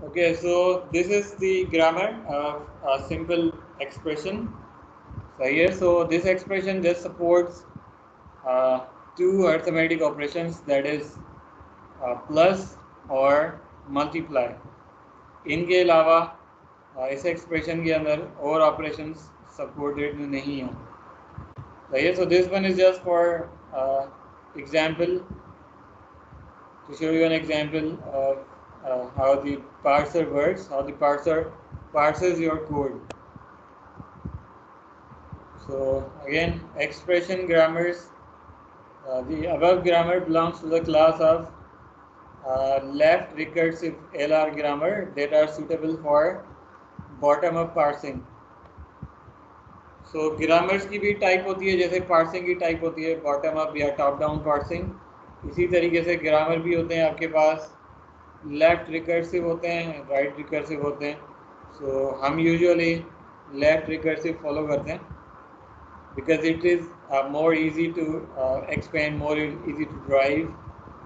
Okay, so this is the grammar of a simple expression. So here, so this expression just supports uh, two arithmetic operations, that is plus और multiply. इनके अलावा इस expression के अंदर और operations supported नहीं हो. So this one is just for example, to show you an example of how the parser works, how the parser parses your code. So again, expression grammars. The above grammar belongs to the class of left recursive LR grammar that are suitable for bottom-up parsing. So grammars की भी type होती है, जैसे parsing की type होती है bottom up या top down parsing. इसी तरीके से ग्रामर भी होते हैं आपके पास, लेफ्ट रिकर्सिव होते हैं, राइट रिकर्सिव होते हैं. सो हम यूजुअली लेफ्ट रिकर्सिव फॉलो करते हैं because it is more easy to expand, more easy to drive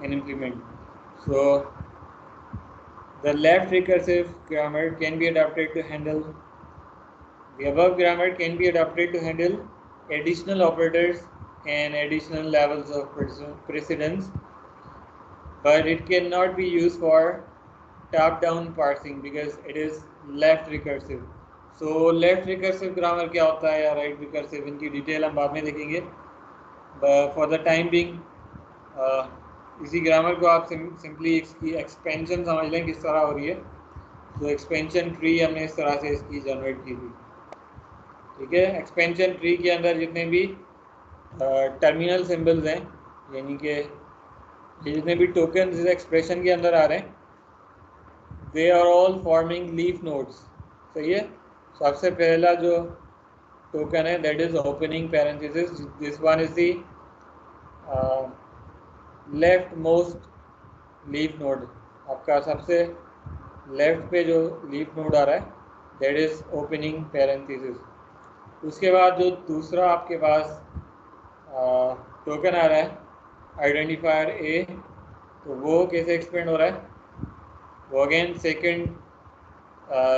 and implement. So the left recursive grammar can be adapted to handle the above grammar can be adapted to handle additional operators and additional levels of precedence, but it cannot be used for top-down parsing because it is left recursive. So left recursive grammar क्या होता है या right recursive, इनकी detail हम बाद में देखेंगे. For the time being इसी ग्रामर को आप सिंपली इसकी एक्सपेंशन समझ लें किस तरह हो रही है. तो एक्सपेंशन ट्री हमने इस तरह से इसकी जनरेट की थी. ठीक है, एक्सपेंशन ट्री के अंदर जितने भी टर्मिनल सिंबल्स हैं, यानी कि जितने भी टोकन इस एक्सप्रेशन के अंदर आ रहे हैं, they are all forming leaf nodes. सही है. सबसे पहला जो टोकन है that is opening parenthesis. This one is the left most leaf node. आपका सबसे लेफ्ट पे जो लीफ नोड आ रहा है दैट इज ओपनिंग पैरेंथेसिस. उसके बाद जो दूसरा आपके पास टोकन आ रहा है आइडेंटिफायर ए, तो वो कैसे एक्सपेंड हो रहा है, वो अगेन सेकंड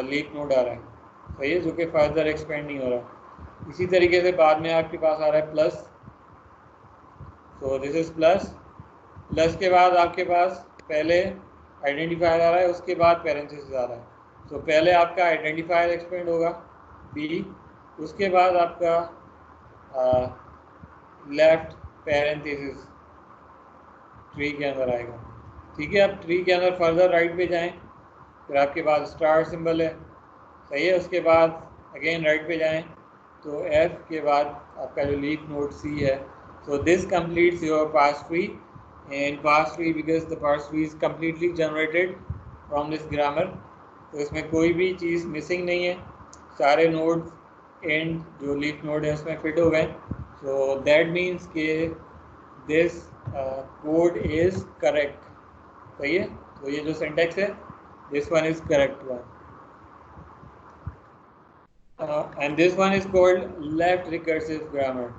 लीफ नोड आ रहा है. सही है, जो कि फर्दर एक्सपेंड नहीं हो रहा. इसी तरीके से बाद में आपके पास आ रहा है plus. So this is plus. Plus के बाद आपके पास पहले आइडेंटिफायर आ रहा है, उसके बाद पैरेंथेसिस आ रहा है. सो पहले आपका आइडेंटिफायर एक्सपेंड होगा बी, उसके बाद आपका लेफ्ट पैरेंथेसिस ट्री के अंदर आएगा. ठीक है, अब ट्री के अंदर फर्दर राइट पे जाएं, फिर आपके पास स्टार सिंबल है. सही है, उसके बाद अगेन राइट पे जाएं तो एफ के बाद आपका जो लीफ नोड सी है. So this completes your parse tree. And parse tree because the parse tree is completely generated from this grammar. तो इसमें कोई भी चीज़ मिसिंग नहीं है, सारे नोड एंड जो लीफ नोड है उसमें फिट हो गए. सो दैट मीन्स के दिस कोड इज करेक्ट. सही है, तो ये जो सिंटेक्स है this one is correct one. And this one is called left recursive grammar.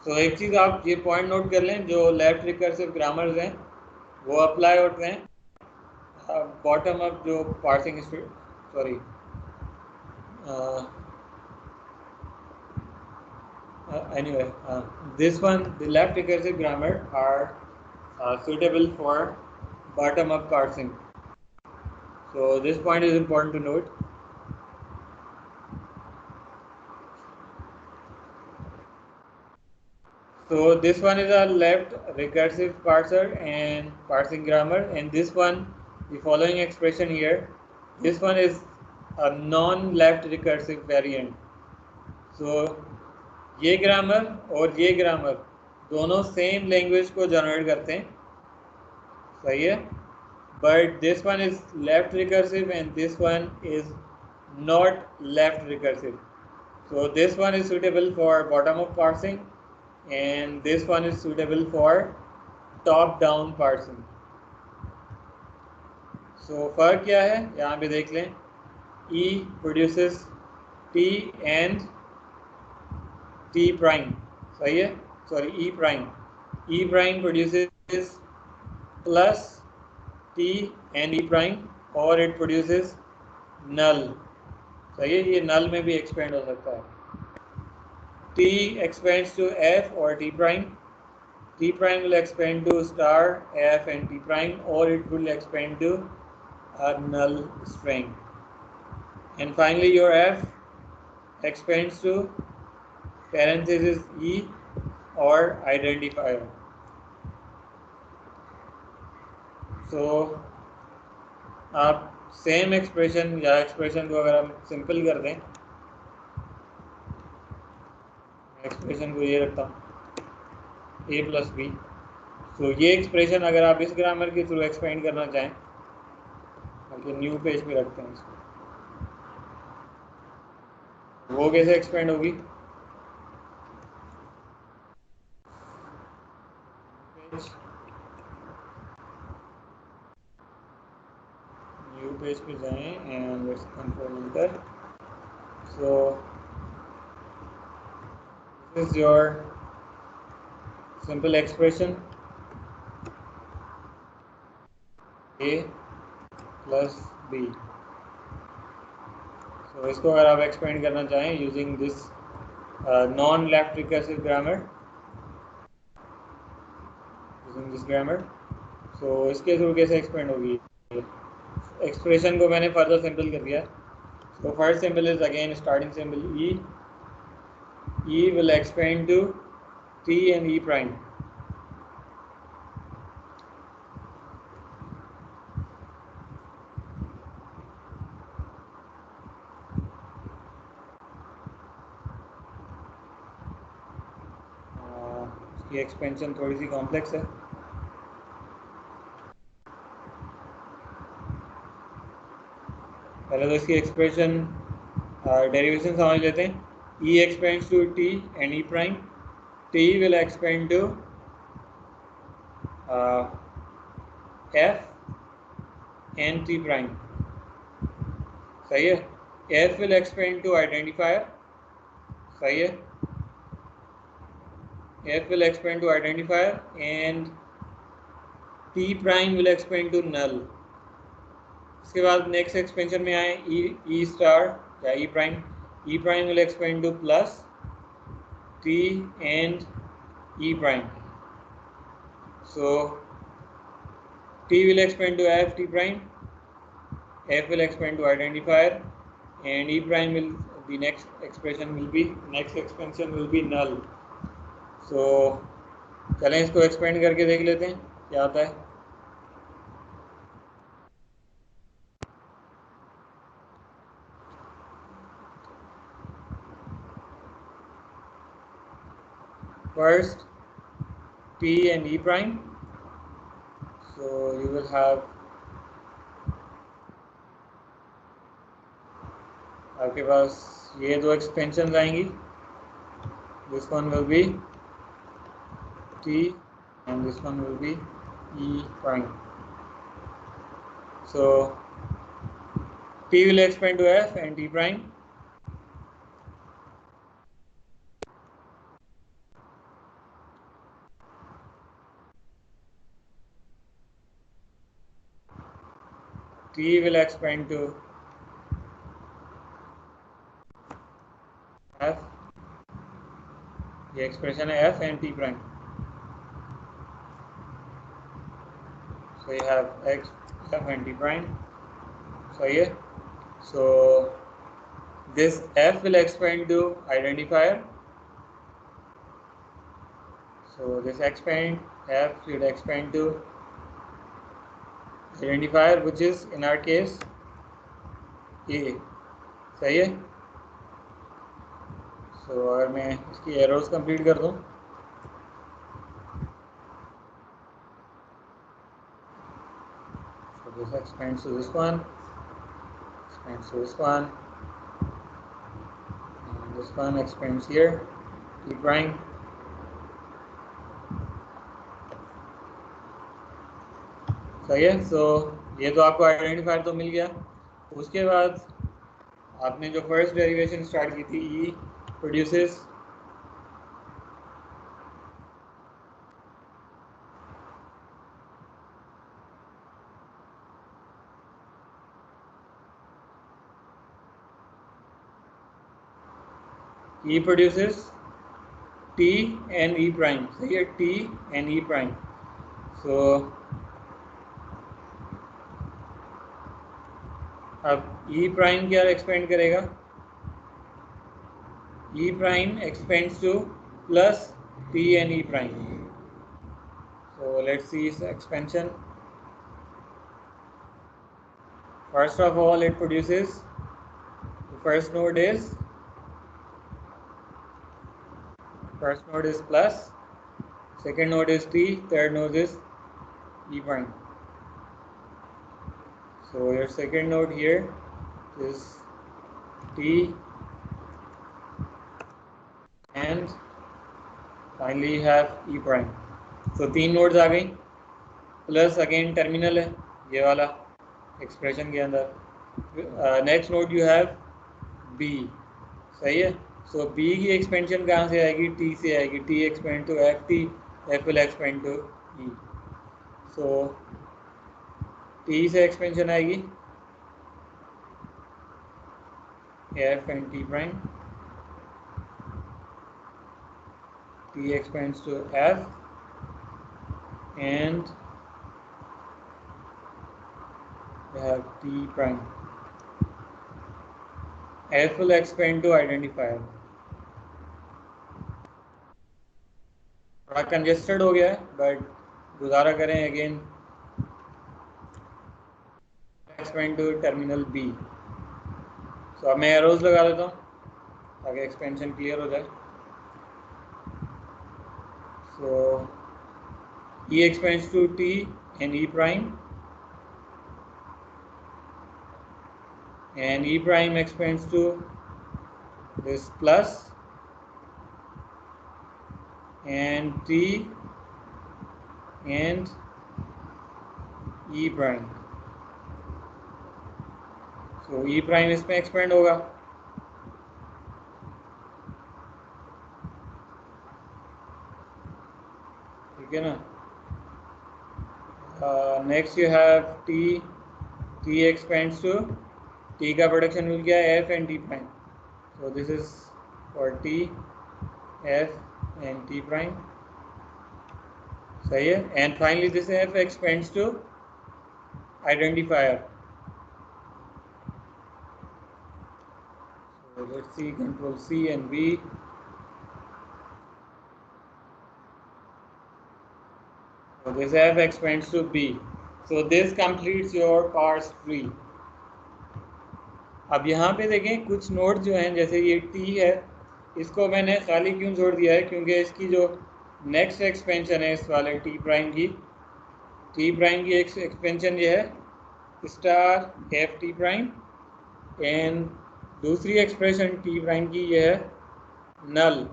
तो एक चीज़ आप ये पॉइंट नोट कर लें, जो लेफ्ट रिकर्सिव ग्रामर्स हैं वो अप्लाई होते हैं बॉटम अप जो parsing sorry anyway, this one, the left recursive grammar are suitable for bottom up parsing. So this point is important to note. So this one is a left recursive parser and parsing grammar, and this one, the following expression here, this one is a non-left recursive variant. So ये grammar और ये grammar दोनों same language को generate करते हैं. सही है, but this one is left recursive and this one is not left recursive. So this one is suitable for bottom up parsing and this one is suitable for top down parsing. So फर्क क्या है यहाँ पे देख लें. E produces T and T prime, सही है, sorry E prime. E prime produces plus T and E prime और it produces null. सही है, ये null में भी expand हो सकता है. T expands to F or T prime. T prime will expand to star F and T prime, or it will expand to a null string. And finally your F expands to parenthesis E or identifier. So आप same expression या expression को अगर हम simple कर दें, expression को ये रखता हूँ a प्लस बी. तो ये एक्सप्रेशन अगर आप इस ग्रामर के थ्रू एक्सपेंड करना चाहें, बल्कि न्यू पेज पे रखते हैं इसको, वो कैसे एक्सपेंड होगी? न्यू पेज पे जाएं and let's control enter. So this is your simple expression a plus B. तो इसको अगर आप एक्सपेंड करना चाहें using this non left recursive grammar, using this grammar, तो इसके थ्रू कैसे एक्सपेंड होगी? एक्सप्रेशन को मैंने फर्दर सिंपल कर दिया. तो first symbol is again starting symbol E. E will expand to T and E prime. इसकी एक्सपेंशन थोड़ी सी कॉम्प्लेक्स है. पहले तो इसकी एक्सप्रेशन डेरिवेशन समझ लेते हैं. E expands to T and E prime. T will expand to F and T prime. सही है. F will expand to identifier. सही है. F will expand to identifier and T prime will expand to null. इसके बाद next expansion में आए E star या E prime. E prime will expand to plus T and E prime. So T will expand to F T prime, F will expand to identifier, and E prime will, the next expression will be, next expansion will be null. So चलें इसको expand करके देख लेते हैं क्या आता है. First T and E prime. So you will have, आपके पास ये दो एक्सपेंशन आएंगी. This one will be T and this one will be E prime. So T will expand to F and T prime. T will expand to F. ये expression है F and T prime. So you have X, F and T prime. सही है. So this F will expand to identifier. So this expand F should expand to identifier, which is in our case A. सही है. So अगर मैं इसकी arrows complete कर दूं, so this expands to this one, expands to this one, and this one expands here, T prime. सही है. So ये तो आपको आइडेंटिफायर तो मिल गया. उसके बाद आपने जो फर्स्ट डेरिवेशन स्टार्ट की थी, ई produces E produces T and E prime. सही है, T and E prime. So अब E prime क्या एक्सपेंड करेगा? E prime expands to plus T and E prime. So let's see its expansion. First of all, it produces, the first node is plus, second node is T, third node is E prime. So your second node here is T, and finally you have E prime. So 3 nodes आ गई, plus again terminal है ये वाला expression के अंदर। Next node you have B, सही है। सो B की expansion कहाँ से आएगी? T से आएगी। T expand to FT, F will expand to E. So T से एक्सपेंशन आएगी F and T prime, T expands to F and we have T prime. F will expand to identifier. थोड़ा congested हो गया है but गुजारा करें again. Expand to terminal B. So अब मैं एरोज लगा देता हूँ ताकि एक्सपेंशन क्लियर हो जाए। सो E expands to T and E prime, and E prime expands to this plus and T and E prime. So E prime इसमें expand होगा, ठीक है ना। Next you have T expands to, T का production मिल गया F and T prime. So this is for T, F and T prime, सही है। And finally this F expands to identifier. So let's see, control C and V. So this F expands to B. So this completes your parse tree. अब यहाँ पे देखें कुछ node जो हैं, जैसे ये T है, इसको मैंने खाली क्यों छोड़ दिया है? क्योंकि इसकी जो नेक्स्ट एक्सपेंशन है इस वाले T प्राइम की एक्सपेंशन ये है star F T prime, and दूसरी एक्सप्रेशन T प्राइम की ये है नल,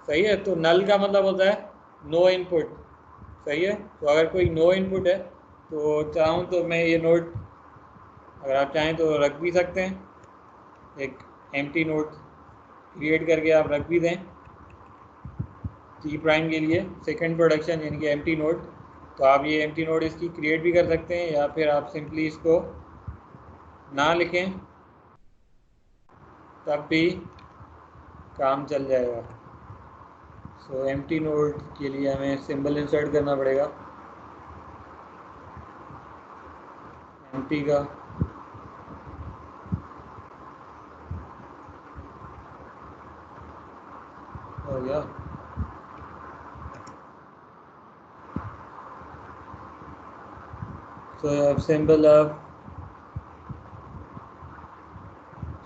सही है। तो नल का मतलब होता है नो इनपुट, सही है। तो अगर कोई नो इनपुट है तो चाहूँ तो मैं ये नोड, अगर आप चाहें तो रख भी सकते हैं, एक एम्प्टी नोड क्रिएट करके आप रख भी दें T प्राइम के लिए सेकंड प्रोडक्शन, यानी कि एम्प्टी नोड। तो आप ये एम्प्टी नोड इसकी क्रिएट भी कर सकते हैं, या फिर आप सिंपली इसको ना लिखें तब भी काम चल जाएगा। सो एम्प्टी नोड के लिए हमें सिंबल इंसर्ट करना पड़ेगा एम्प्टी का। हो गया। तो अब सिंबल, अब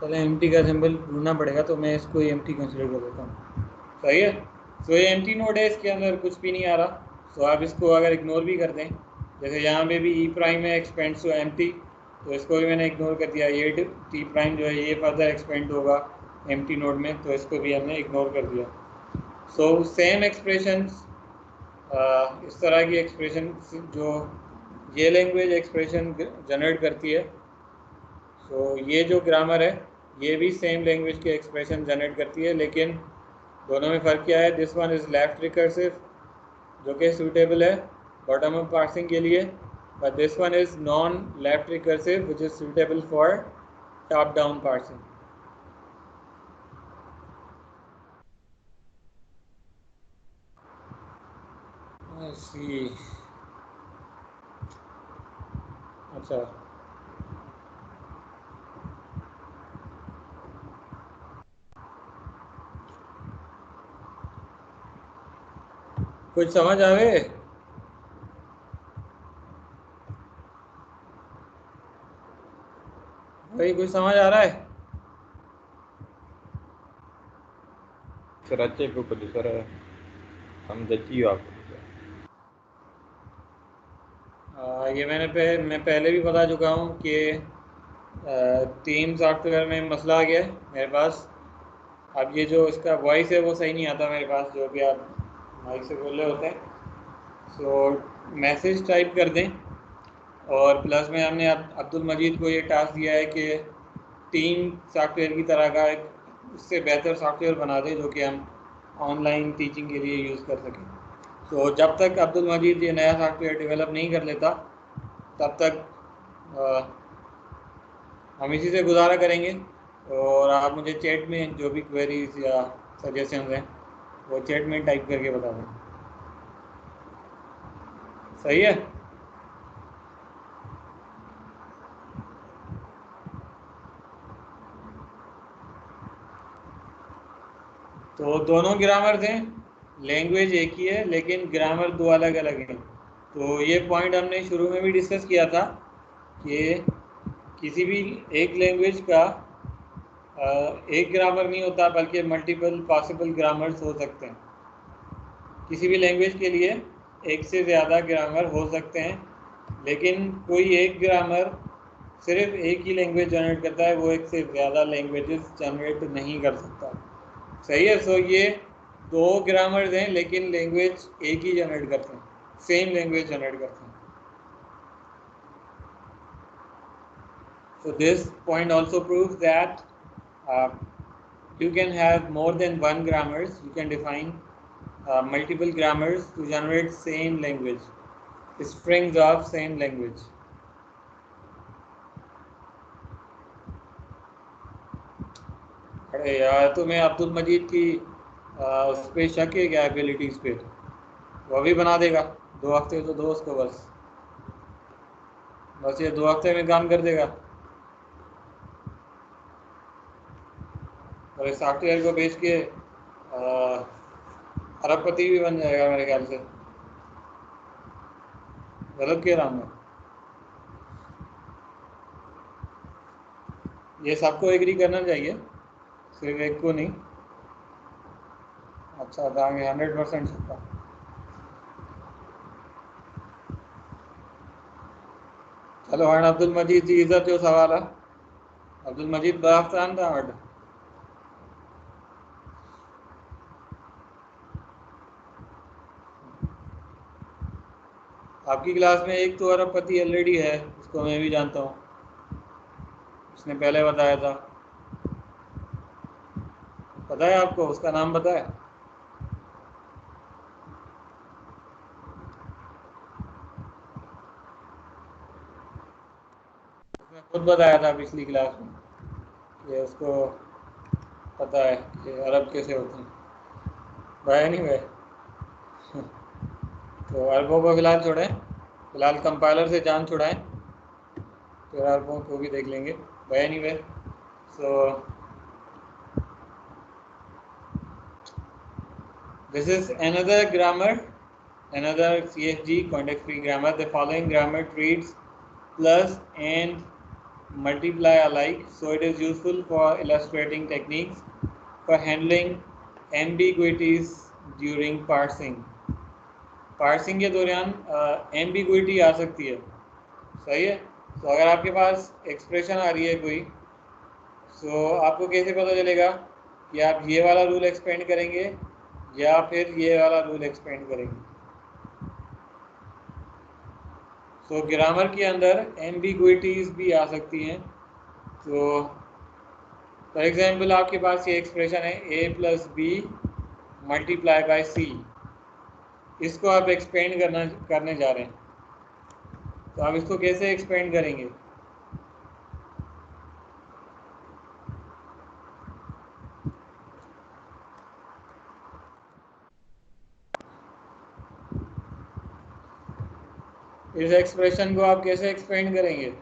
चलो एम्प्टी का सिंबल ढूंढना पड़ेगा, तो मैं इसको एम्प्टी कंसिडर कर देता हूँ, सही है। तो ये एम्प्टी नोड है, इसके अंदर कुछ भी नहीं आ रहा। तो आप इसको अगर इग्नोर भी कर दें, जैसे यहाँ पे भी ई प्राइम है एक्सपेंड्स टू एम्प्टी, तो इसको भी मैंने इग्नोर कर दिया। ये टी प्राइम जो है ये फर्दर एक्सपेंड होगा एम्प्टी नोड में, तो इसको भी हमने इग्नोर कर दिया। सो सेम एक्सप्रेशन, इस तरह की एक्सप्रेशन जो ये लैंग्वेज एक्सप्रेशन जनरेट करती है, सो ये जो ग्रामर है ये भी सेम लैंग्वेज के एक्सप्रेशन जनरेट करती है, लेकिन दोनों में फ़र्क क्या है? This one is left recursive जो कि सूटेबल है बॉटम अप पार्सिंग के लिए, but this one is non left recursive which is suitable for top down parsing. See अच्छा, कुछ समझ आवे? भाई कुछ समझ आ रहा है? सर अच्छे के ऊपर सर समझी हो आप। ये मैं पहले भी बता चुका हूँ कि तीन सॉफ्टवेयर में मसला आ गया है मेरे पास। अब ये जो इसका वॉइस है वो सही नहीं आता मेरे पास, जो भी आप माइक से बोल रहे होते हैं। सो मैसेज टाइप कर दें, और प्लस में हमने अब्दुल मजीद को ये टास्क दिया है कि टीम सॉफ्टवेयर की तरह का एक उससे बेहतर सॉफ्टवेयर बना दें जो कि हम ऑनलाइन टीचिंग के लिए यूज़ कर सकें। तो जब तक अब्दुल मजीद ये नया सॉफ्टवेयर डेवलप नहीं कर लेता, तब तक हम इसी से गुजारा करेंगे। और आप मुझे चैट में जो भी क्वेरीज या सजेशंस हैं वो चैट में टाइप करके बता दें। सही है? तो दोनों ग्रामर थे, लैंग्वेज एक ही है लेकिन ग्रामर दो अलग अलग हैं। तो ये पॉइंट हमने शुरू में भी डिस्कस किया था कि किसी भी एक लैंग्वेज का एक ग्रामर नहीं होता, बल्कि मल्टीपल पॉसिबल ग्रामर्स हो सकते हैं। किसी भी लैंग्वेज के लिए एक से ज़्यादा ग्रामर हो सकते हैं, लेकिन कोई एक ग्रामर सिर्फ एक ही लैंग्वेज जनरेट करता है, वो एक से ज़्यादा लैंग्वेजेस जनरेट नहीं कर सकता। सही है? सो ये दो ग्रामर्स हैं लेकिन लैंग्वेज एक ही जनरेट करते हैं, सेम लैंग्वेज जनरेट करते हैं। So this point also proves that uh, you can have more than one grammars. You can define multiple grammars to generate same language, strings of same language. अरे यार, तुम्हें अब्दुल मजीद की उस पर शक है क्या, एबिलिटीज़ पे? वो भी बना देगा। 2 हफ्ते तो दो उसको, बस ये 2 हफ्ते में काम कर देगा और इस सॉफ्टवेयर को बेच के अरबपति भी बन जाएगा मेरे ख्याल से। गलत कह रहा हूँ मैं? ये सबको एग्री करना चाहिए, सिर्फ एक को नहीं। अच्छा दांगे 100% सबका। चलो हाँ, अब्दुल मजीद जी इज्जत जो सवाल है, अब्दुल मजीद बराफ्तान था हट। आपकी क्लास में एक तो अरबपति ऑलरेडी है, उसको मैं भी जानता हूँ, उसने पहले बताया था। पता है आपको उसका नाम पता है? उसने खुद बताया था पिछली क्लास में कि उसको पता है कि अरब कैसे होते हैं। भाई नहीं भाई। तो अरबों को फिलहाल छोड़ें, फिलहाल कंपाइलर से जान छुड़ाएं, फिर अरबों को भी देख लेंगे। भाई नहीं भाई। सो this is another grammar, another CFG context free grammar. The following grammar treats plus and multiply alike, so it is useful for illustrating techniques for handling ambiguities during parsing. Parsing के दौरान एम्बिगुइटी आ सकती है। सही है? तो अगर आपके पास expression आ रही है कोई, तो आपको कैसे पता चलेगा कि आप ये वाला रूल एक्सपेंड करेंगे या फिर ये वाला रूल एक्सपेंड करेंगे? तो ग्रामर के अंदर एम्बिगुइटीज़ भी आ सकती हैं। तो फॉर एग्जाम्पल आपके पास ये एक्सप्रेशन है a plus B multiply by C, इसको आप एक्सपेंड करने जा रहे हैं, तो आप इसको कैसे एक्सपेंड करेंगे? इस एक्सप्रेशन को आप कैसे एक्सपेंड करेंगे?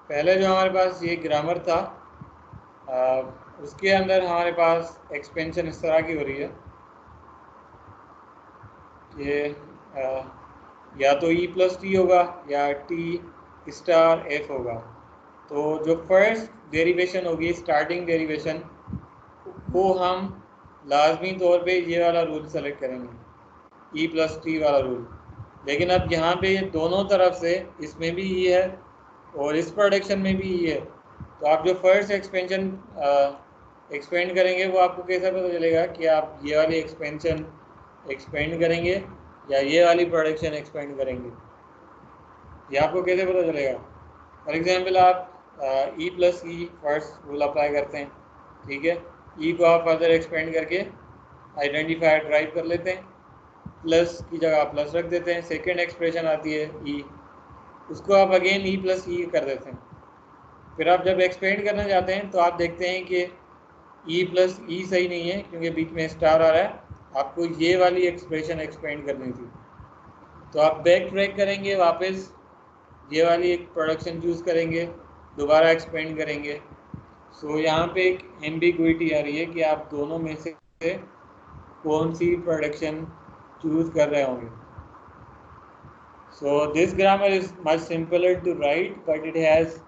पहले जो हमारे पास ये ग्रामर था उसके अंदर हमारे पास एक्सपेंशन इस तरह की हो रही है कि या तो ई प्लस टी होगा या टी स्टार एफ होगा। तो जो फर्स्ट डेरिवेशन होगी, स्टार्टिंग डेरिवेशन, वो हम लाजमी तौर पे ये वाला रूल सेलेक्ट करेंगे, ई प्लस टी वाला रूल। लेकिन अब यहाँ पे दोनों तरफ से, इसमें भी ई है और इस प्रोडक्शन में भी ई है, तो आप जो फर्स्ट एक्सपेंशन एक्सपेंड करेंगे वो आपको कैसे पता चलेगा कि आप ये वाली एक्सपेंशन एक्सपेंड करेंगे या ये वाली प्रोडक्शन एक्सपेंड करेंगे, ये आपको कैसे पता चलेगा? फॉर एग्जांपल आप ई प्लस ई फर्स्ट रूल अप्लाई करते हैं, ठीक है, ई को आप फर्दर एक्सपेंड करके आइडेंटिफायर ड्राइव कर लेते हैं, प्लस की जगह आप प्लस रख देते हैं, सेकेंड एक्सप्रेशन आती है ई, उसको आप अगेन ई प्लस ई कर देते हैं। फिर आप जब एक्सपेंड करना चाहते हैं तो आप देखते हैं कि ई प्लस ई सही नहीं है क्योंकि बीच में स्टार आ रहा है, आपको ये वाली एक्सप्रेशन एक्सपेंड करनी थी, तो आप बैक ट्रैक करेंगे, वापस ये वाली एक प्रोडक्शन चूज़ करेंगे, दोबारा एक्सपेंड करेंगे। सो यहाँ पे एक एम्बिग्विटी आ रही है कि आप दोनों में से कौन सी प्रोडक्शन चूज़ कर रहे होंगे। So this grammar is much simpler to write, but it has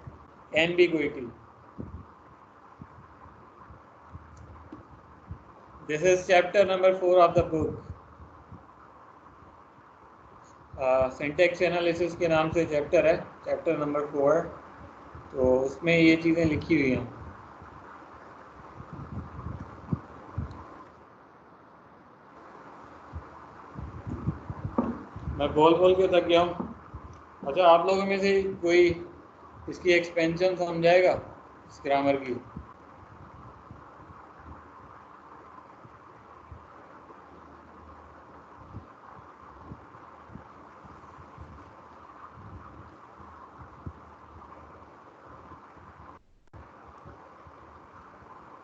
ambiguity. This is chapter number 4 of the book. Syntax analysis के नाम से चैप्टर है, चैप्टर नंबर 4। तो उसमें ये चीज़ें लिखी हुई हैं। मैं बोल के थक गया हूँ। अच्छा, आप लोगों में से कोई इसकी एक्सपेंशन समझाएगा इस ग्रामर की?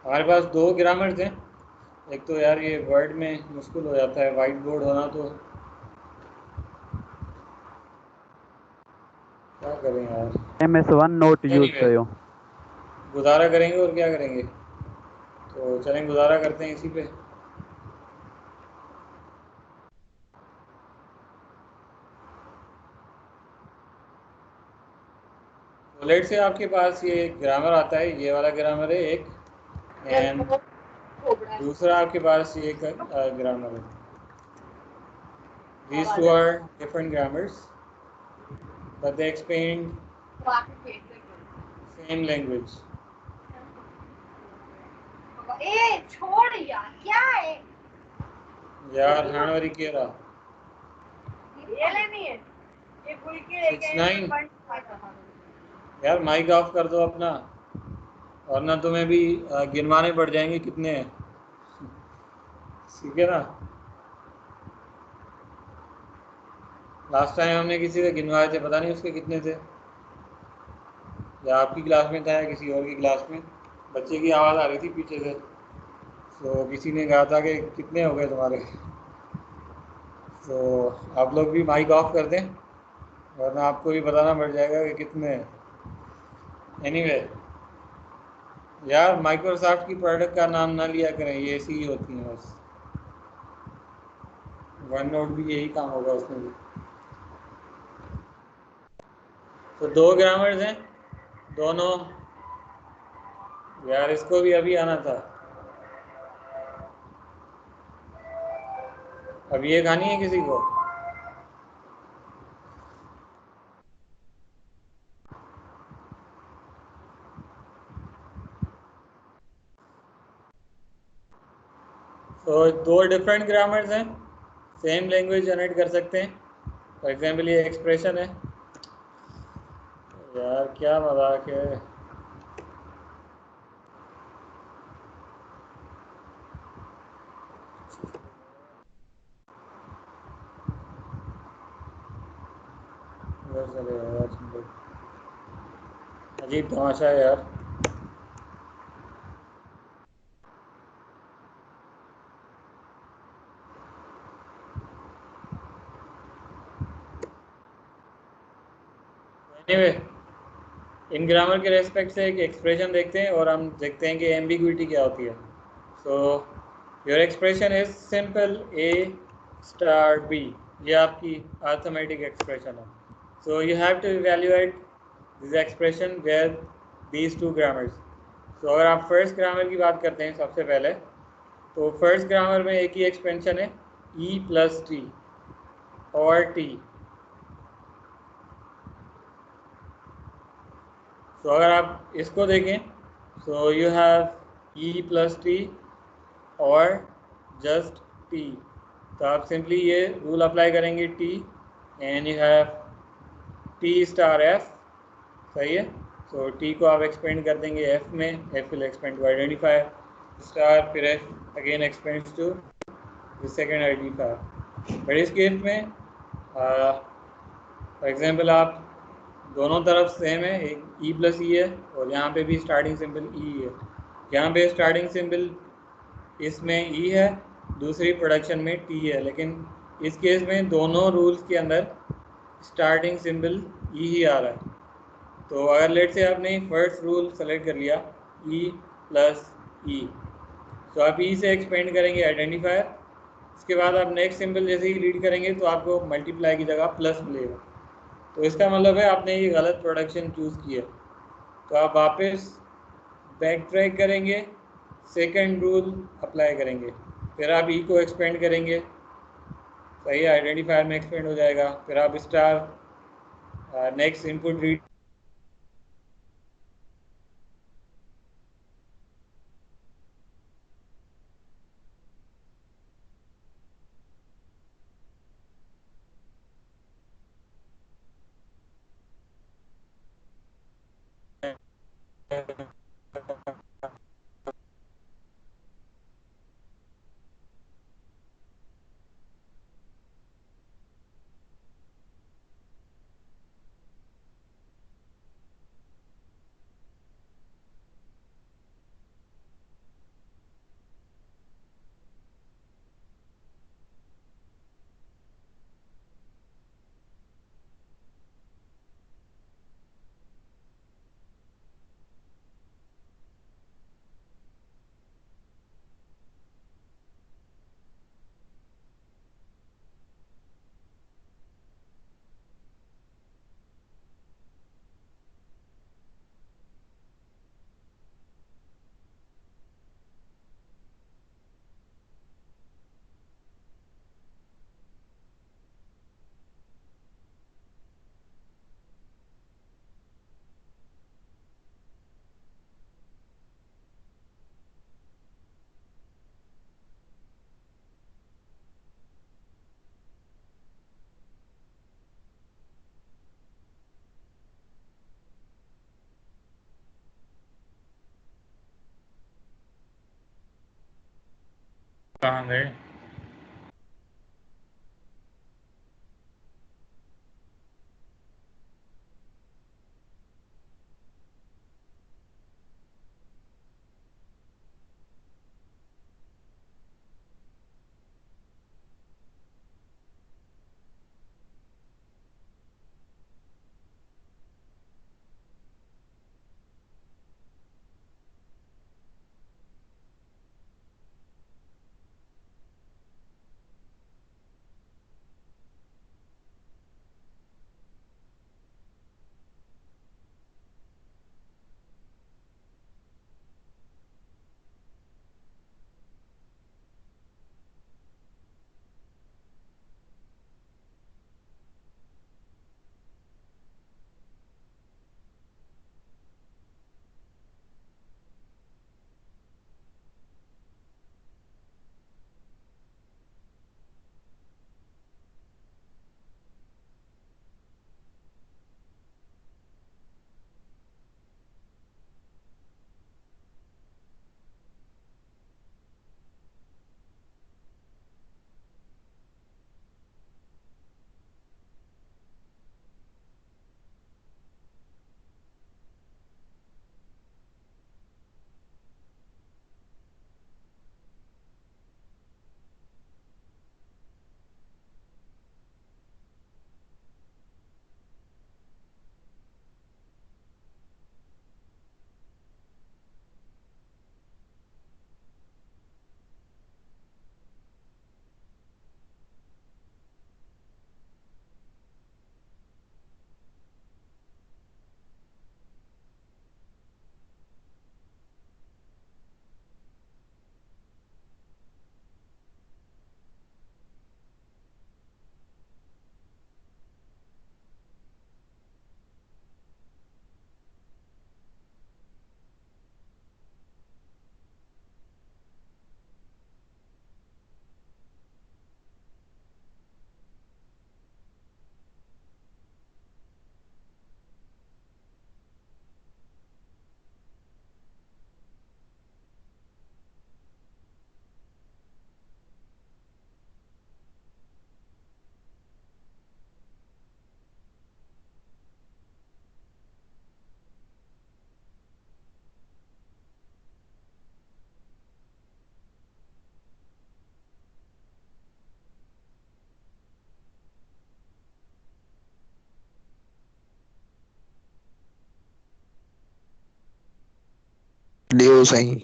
हमारे पास दो ग्रामर्स हैं। एक तो यार ये वर्ड में मुश्किल हो जाता है, वाइट बोर्ड होना, तो क्या करें यार। MS1 नोट यूज Anyway, करो। गुजारा करेंगे और क्या करेंगे, तो चलें गुजारा करते हैं इसी पे। तो लेट से आपके पास ये ग्रामर आता है, ये वाला ग्रामर है एक, एंड दूसरा आपके पास ये ग्रामर है। These two are different grammars, but they explain same language. ए छोड़ यार, क्या है यार हानवरी केरा ये लेनी है, ये कोई के 69 यार माइक ऑफ कर दो अपना, और ना तुम्हें भी गिनवाने पड़ जाएंगे कितने हैं, ठीक है ना? लास्ट टाइम हमने किसी से गिनवाए थे, पता नहीं उसके कितने थे, या आपकी क्लास में था या किसी और की क्लास में। बच्चे की आवाज़ आ रही थी पीछे से, तो किसी ने कहा था कि कितने हो गए तुम्हारे। तो आप लोग भी माइक ऑफ कर दें, वरना आपको भी बताना पड़ जाएगा कि कितने हैं। एनीवे, यार माइक्रोसॉफ्ट की प्रोडक्ट का नाम ना लिया करें, ये ऐसी ही होती हैं बस। वन नोट भी यही काम होगा उसमें भी। तो दो ग्रामर्स हैं दोनों, यार इसको भी अभी आना था। अब ये खानी है किसी को? तो दो डिफरेंट ग्रामर्स हैं, सेम लैंग्वेज जनरेट कर सकते हैं। फॉर एग्जांपल ये एक्सप्रेशन है, यार क्या मजाक है। अजीब तमाशा है यार। एनीवे, इन ग्रामर के रेस्पेक्ट से एक एक्सप्रेशन देखते हैं और हम देखते हैं कि एम्बिग्विटी क्या होती है। So your expression is simple A star B, ये आपकी अर्थमेटिक एक्सप्रेशन है। So you have to evaluate this expression where these two grammars. तो अगर आप फर्स्ट ग्रामर की बात करते हैं सबसे पहले, तो फर्स्ट ग्रामर में एक ही एक्सपेंशन है ई प्लस टी और टी। तो अगर आप इसको देखें, सो you have E plus T और जस्ट टी। तो आप सिंपली ये रूल अप्लाई करेंगे T and you have T star F. सही है। सो टी को आप एक्सपेंड कर देंगे एफ में, F will expand to identifier star, फिर F again expands to the second identifier. But इस केस में फॉर एग्जांपल आप दोनों तरफ सेम है, एक ई प्लस ई है और यहाँ पे भी स्टार्टिंग सिंबल ई है। यहाँ पे स्टार्टिंग सिंबल इसमें ई है, दूसरी प्रोडक्शन में टी है, लेकिन इस केस में दोनों रूल्स के अंदर स्टार्टिंग सिंबल ई ही आ रहा है। तो अगर लेट से आपने फर्स्ट रूल सेलेक्ट कर लिया ई प्लस ई, तो आप ई से एक्सपेंड करेंगे आइडेंटिफायर, इसके बाद आप नेक्स्ट सिंबल जैसे ही रीड करेंगे तो आपको मल्टीप्लाई की जगह प्लस मिलेगा। तो इसका मतलब है आपने ये गलत प्रोडक्शन चूज़ किया। तो आप वापस बैक ट्रैक करेंगे, सेकंड रूल अप्लाई करेंगे, फिर आप ई को एक्सपेंड करेंगे, सही है, आइडेंटिफायर में एक्सपेंड हो जाएगा, फिर आप स्टार नेक्स्ट इनपुट रीड कहाँ गए। ॾियो साईं।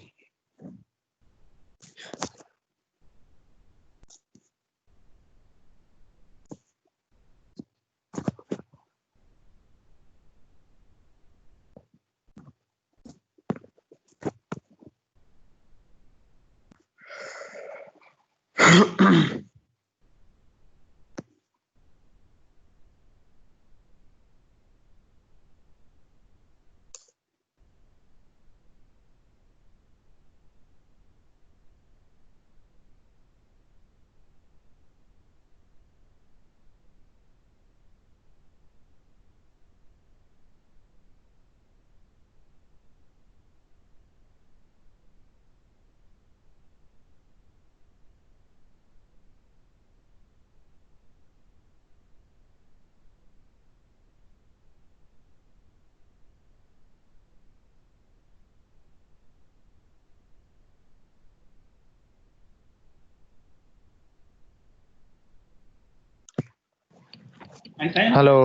हेलो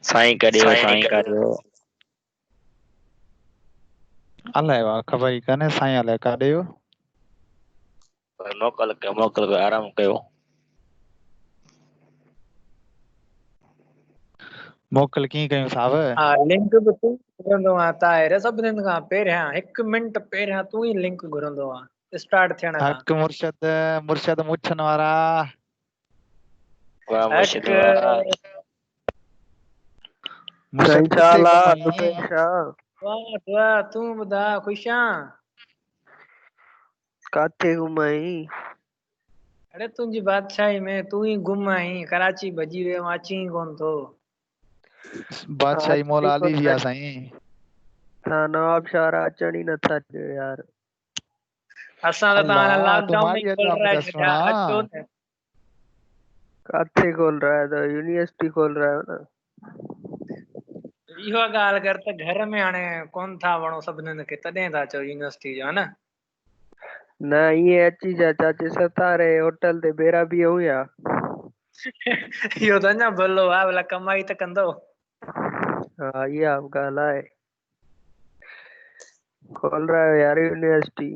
साईं करियो साईं करियो अलाए वाह ख़बर ई कान्हे साईं अलाए काॾे हो। मोकल कयो आराम कयो। मोकल कीअं कयूं साहब? लिंक बि तूं घुरंदो आहे ताहिर सभिनीनि खां पहिरियां 1 मिंट पहिरियां तूं ई लिंक घुरंदो आहे स्टार्ट थियण खां। हक मुर्शद मुछन वारा। वाह मुर्शिद हक साईं मुर्शद छा हाल किथे आहे? घुमाई? दुबई छा? वाह दुआ तूं ॿुधा ख़ुश आं? काथे घुमाई? अरे तुंहिंजी बादशाही में तूं ई गुम आहीं। कराची भॼी वियो अची ई कोन थो। बादशाही मौला अली जी आहे साईं। हाँ नवाब शाह अचण ई नथा ॾियो यार। असां त हाणे अल्लाह लॉकडाउन ई तुम्हारी खोल अल्लाह रहा मुझे है सुना। अचो न। काथे खोल रहा है? तो यूनिवर्सिटी खोल रहा है ना। इहो ॻाल्हि कर त घर में हाणे कोन था वणो सभिनीनि खे तॾहिं था चओ यूनिवर्सिटी जो है न। न इएं अची जा चाचे सतारे होटल ते बेरा बि हूं या। इहो त अञा भलो आहे भला कमाई त कंदो। हाँ इहा ॻाल्हि आहे। खोल रहा है यार यूनिवर्सिटी।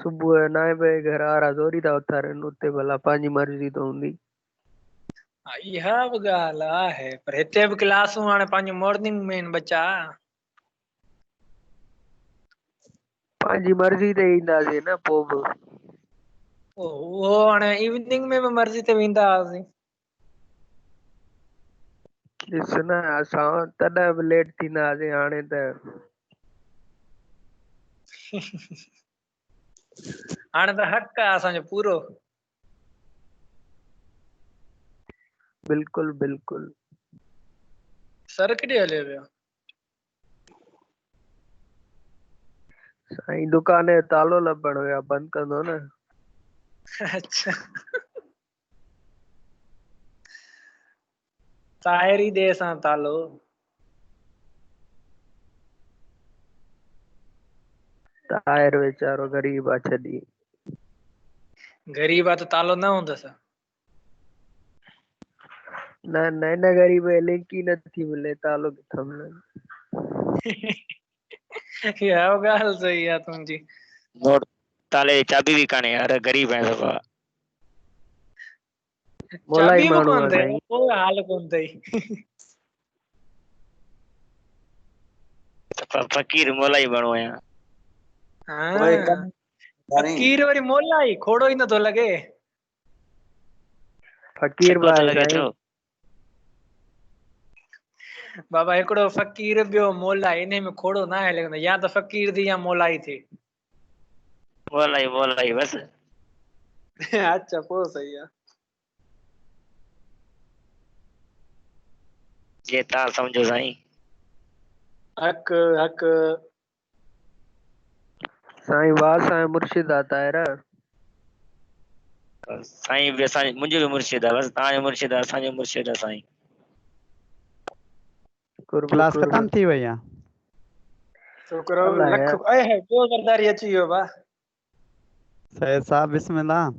सुबुह 9 बजे घर वारा ज़ोरी था उथारनि उते भला पंहिंजी मर्ज़ी तो हूंदी। इहा बि ॻाल्हि आहे पर हिते बि क्लासूं हाणे पंहिंजो मॉर्निंग में आहिनि बच्चा। पंहिंजी मर्ज़ी ते ईंदासीं न पोइ बि। उहो हाणे इवनिंग में बि मर्ज़ी ते वेंदा हुआसीं। ॾिस न असां तॾहिं बि लेट थींदासीं हाणे त हाणे त हक़ आहे असांजो पूरो। बिल्कुलु बिल्कुलु। सर किथे हलियो वियो? साईं दुकान जो तालो लभण विया बंदि कंदो न। अच्छा ताहिर ई ॾे असां तालो। ताहिर वीचारो गरीब आहे छॾी। गरीब आहे त तालो न हूंदसि। न न हिन गरीब खे लिंक ई नथी मिले तालो किथां मिले। इहा ॻाल्हि सही आहे तुंहिंजी। नोट ताले जी चाबी भी काने यार गरीब है सभा। मोलाई चाबी बि माण्हू कोन आहे अथई साईं। कोई हाल कोन अथई। फकीर मोलाई बणो आहियां। हाँ फकीर वरी मोलाई खोड़ो ई नथो लॻे। फकीर छको बि तो आहे लगे साईं। तो। बाबा हिकिड़ो फ़कीर ॿियो मोलाई इन में खोड़ो न आहे लॻंदो या त फ़कीर थी या मोलाई थी। मोलाई बस। अच्छा पोइ सही आहे। जे तव्हां सम्झो साईं। हक हक साईं वाह साईं मुर्शिद आता है रा। साईं भी असां मुंहिंजो भी मुर्शिद आहे बस तव्हांजो मुर्शिद आहे असांजो मुर्शिद आहे साईं। कुर्ब क्लास कुर्ब। खत्म थी वई आहे? छोकरो अल्लाह लख यार ए है जो सरदारी अची वियो बा सैयद साहब बिस्मिल्लाह।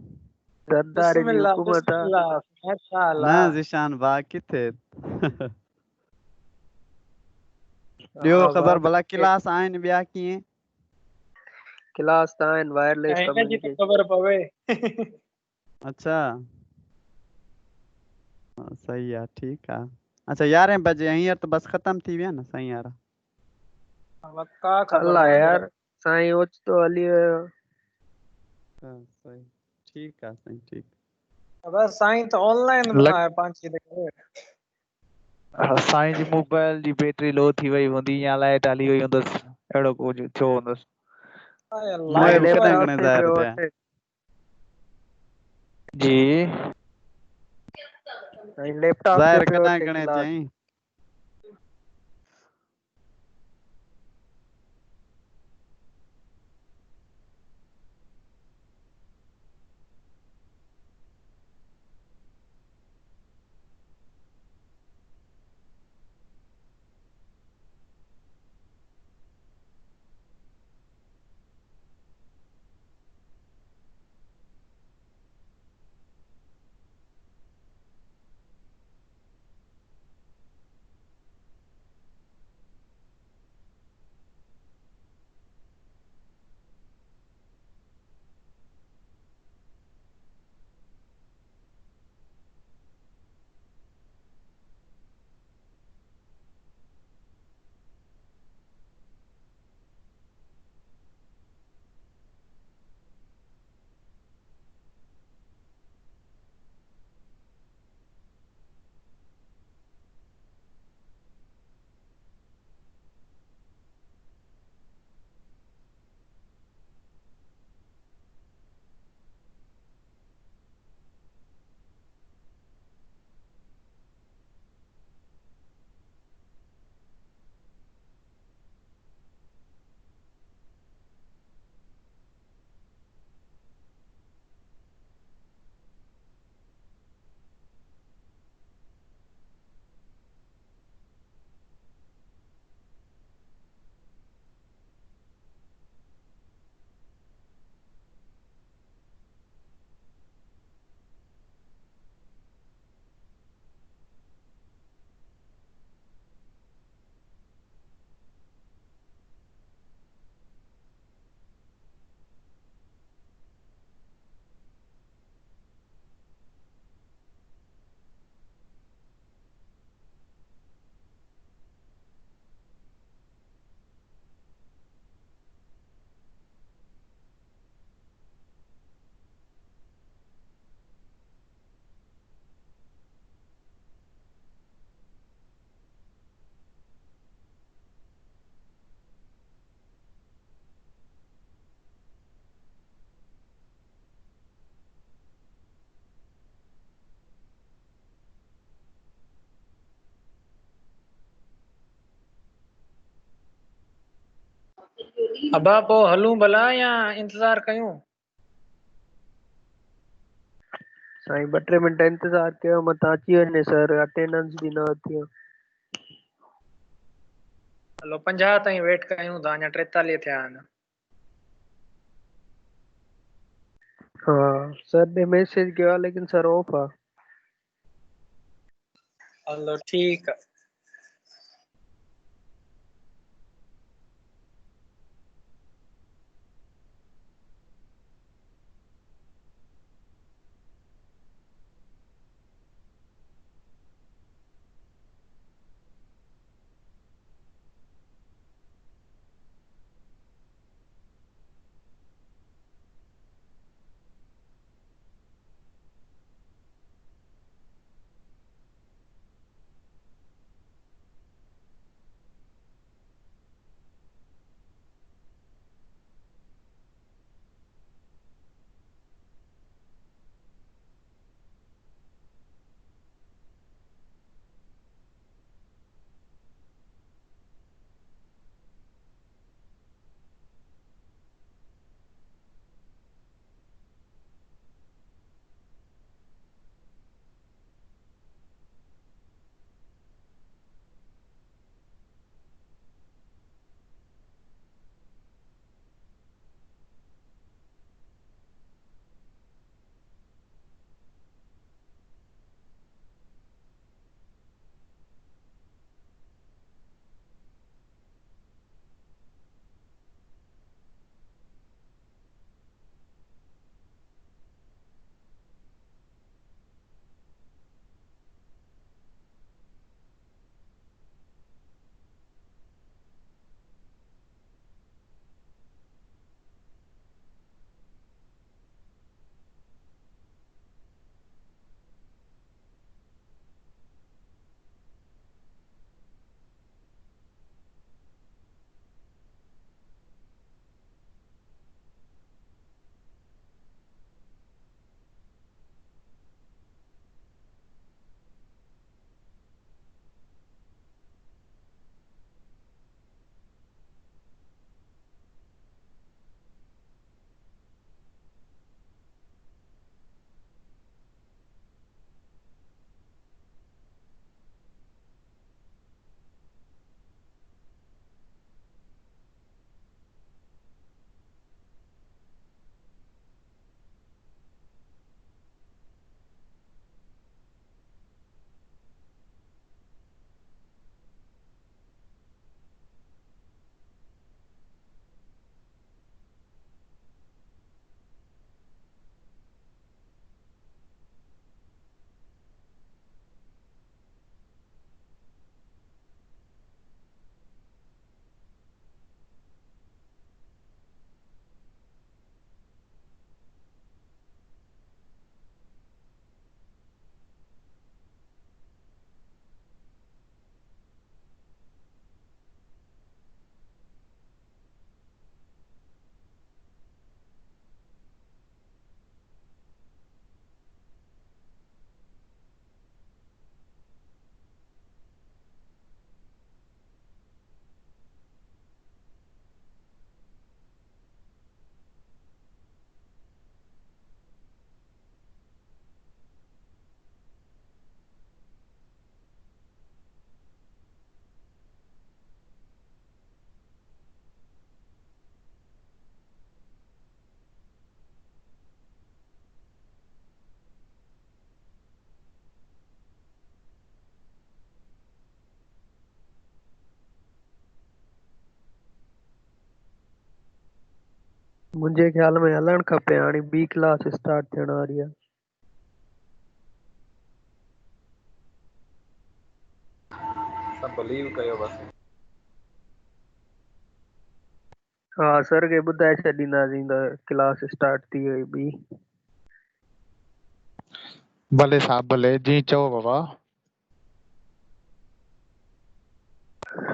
सरदार जी बिस्मिल्लाह हुकूमत आ बिस्मिल्लाह न माशाअल्लाह ज़ीशान भाउ किथे? ॿियो हाँ ख़बर बात भला क्लास आहिनि ॿिया कीअं? क्लास ताइन वायरलेस हिन जी त कम्युनिकेशन ख़बर पवे अच्छा सही आहे ठीकु आहे। अच्छा 11 बजे हींअर त बस ख़तम थी विया न साईं यार। का ख़बर अल्लाह वांगुरु यार साईं ओचितो हली वियो सही ठीकु आहे साईं ठीकु। बस साईं त ऑनलाइन लक आहे पंहिंजी जॻह साईं जी मोबाइल जी बैटरी लो थी वई हूंदी या लाइट हली वई हूंदसि अहिड़ो कुझु थियो हूंदसि। साईं मोबाइल लाइट कॾहिं लैपटॉप घणे ते ज़ाहिर पियो थिया? वठे जी साईं लैपटॉप ते ज़ाहिर पियो कॾहिं वठे घणे क्लास थियईं? अबा पोइ हलूं भला या इंतज़ार कयूं? साईं 2-3 मिंट इंतजार कयो मतां अची वञे सर अटेंडेंस बि न अची हलो 50 ताईं वेट कयूं था अञा 43 थिया आहिनि हाँ सर ने मैसेज कयो आहे लेकिन सर ऑफ आहे हलो ठीकु आहे मुंहिंजे ख़्याल में हलणु खपे। हाणे ॿी क्लास स्टार्ट थियण वारी आहे। सब लीव कयो बस। हा सर खे ॿुधाए छॾींदासीं त क्लास स्टार्ट थी वई ॿी। भले साहब भले जी चओ बाबा।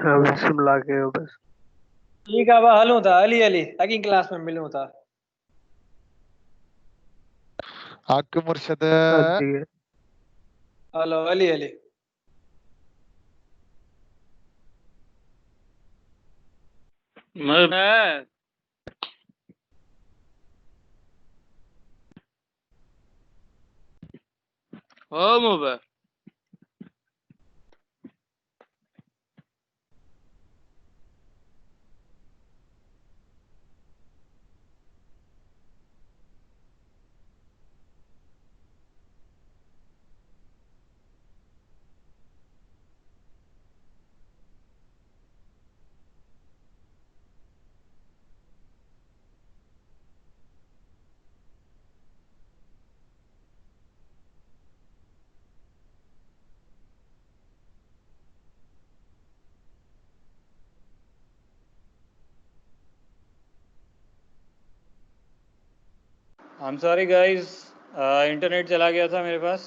हाँ, बिस्मिल्लाह कयो बस। ठीकु आहे भाउ हलूं था हली हली अॻी क्लास में मिलूं था। हक मुर्शद। अची हलो हली हली। हो मुबा I'm sorry guys, इंटरनेट चला गया था मेरे पास।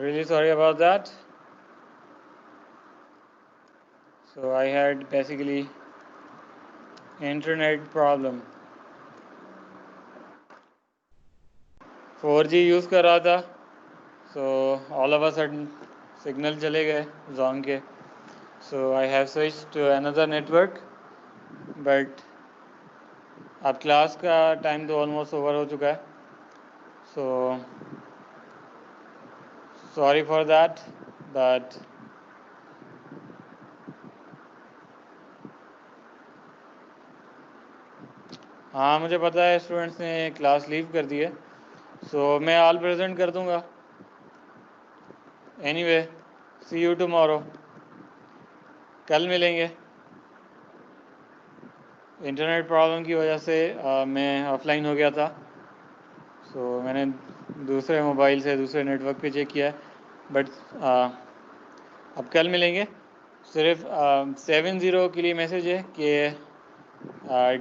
Really sorry about that. So I had basically internet problem. 4G use कर रहा था, so all of a sudden signal चले गए जोन के। So I have switched to another network, but अब क्लास का टाइम तो ऑलमोस्ट ओवर हो चुका है, so sorry for that, but हाँ मुझे पता है स्टूडेंट्स ने क्लास लीव कर दी है, सो मैं ऑल प्रेजेंट कर दूंगा। एनीवे सी यू टुमारो, कल मिलेंगे। इंटरनेट प्रॉब्लम की वजह से मैं ऑफलाइन हो गया था, सो मैंने दूसरे मोबाइल से दूसरे नेटवर्क पे चेक किया है, बट अब कल मिलेंगे। सिर्फ 70 के लिए मैसेज है कि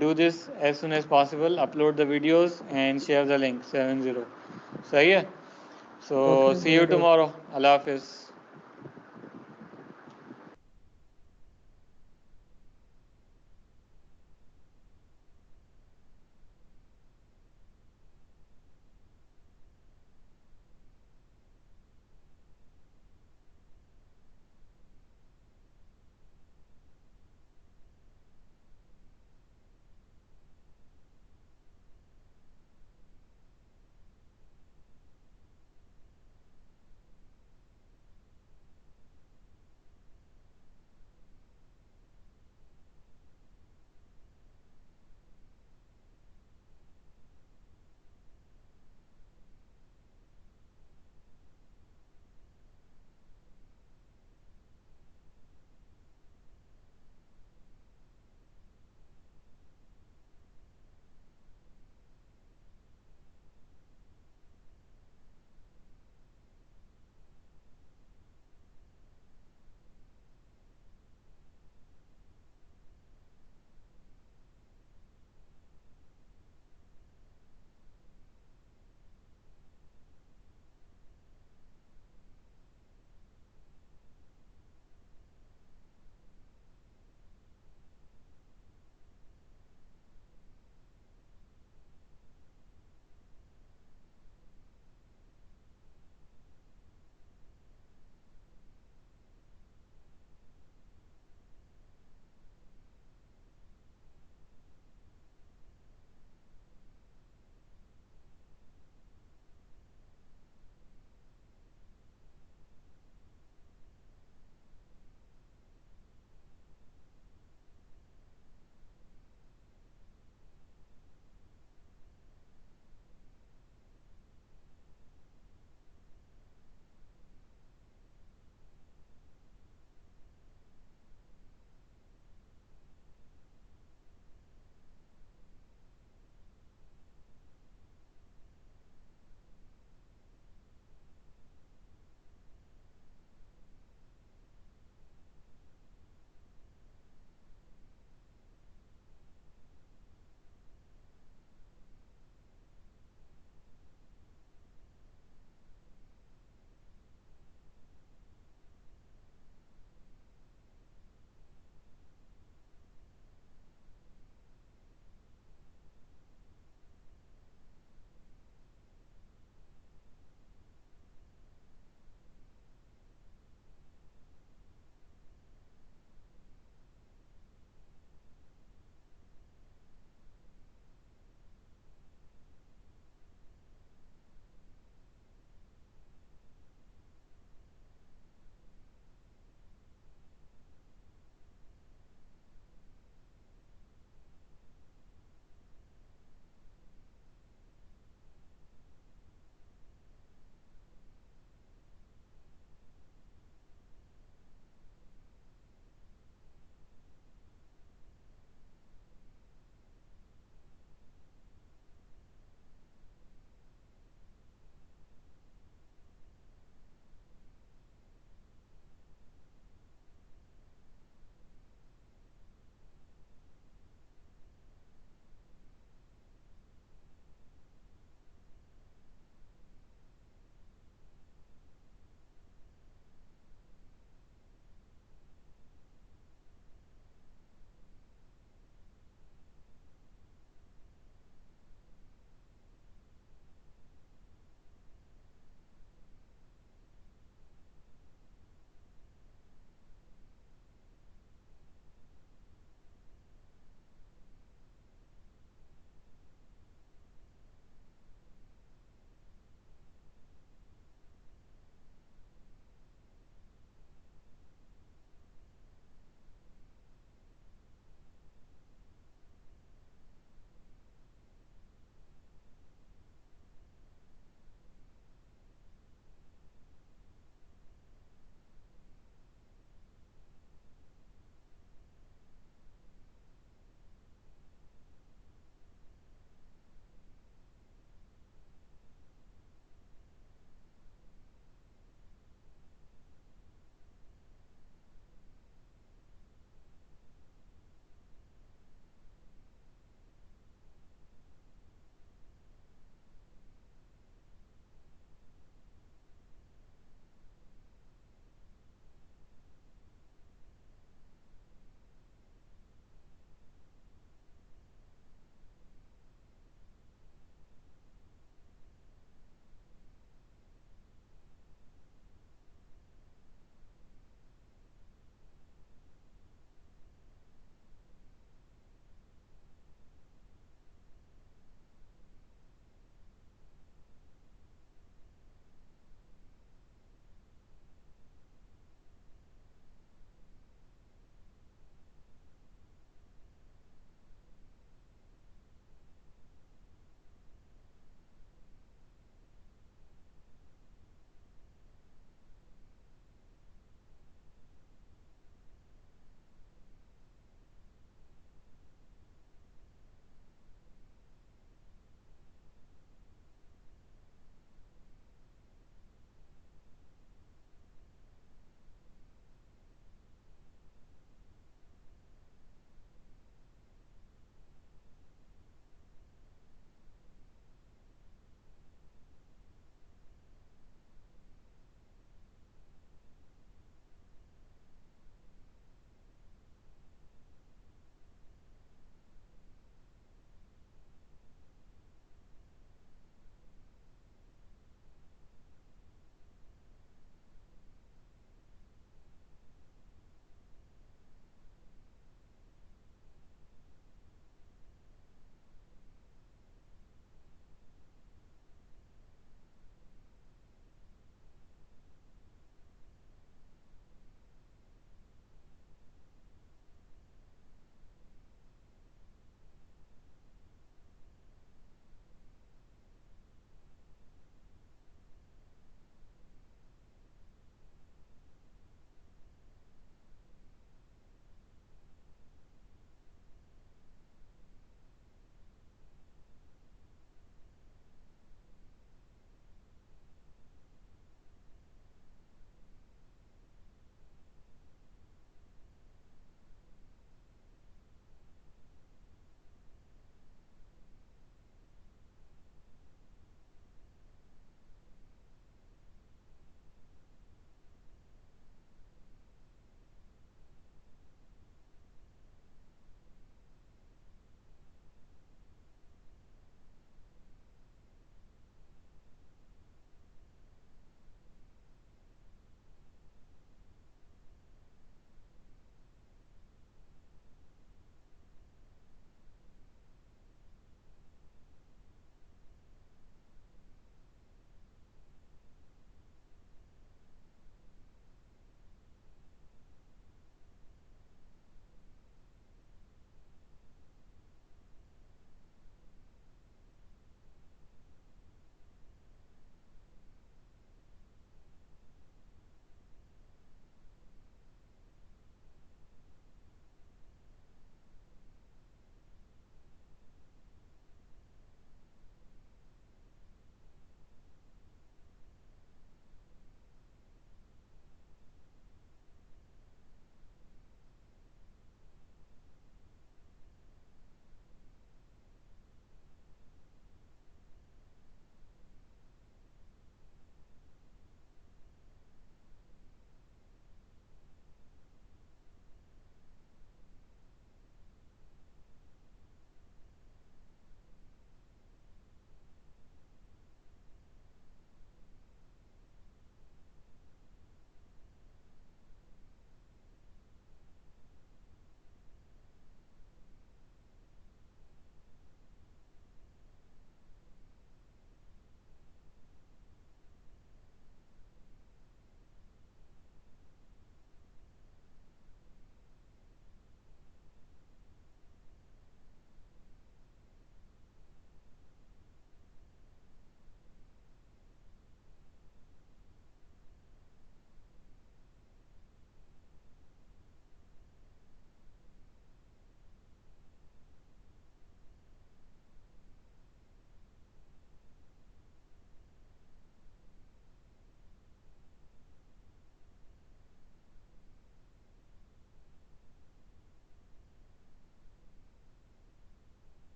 do this as soon as possible, upload the videos and share the link 70। सही है, so see you tomorrow। अल्लाह हाफिज़।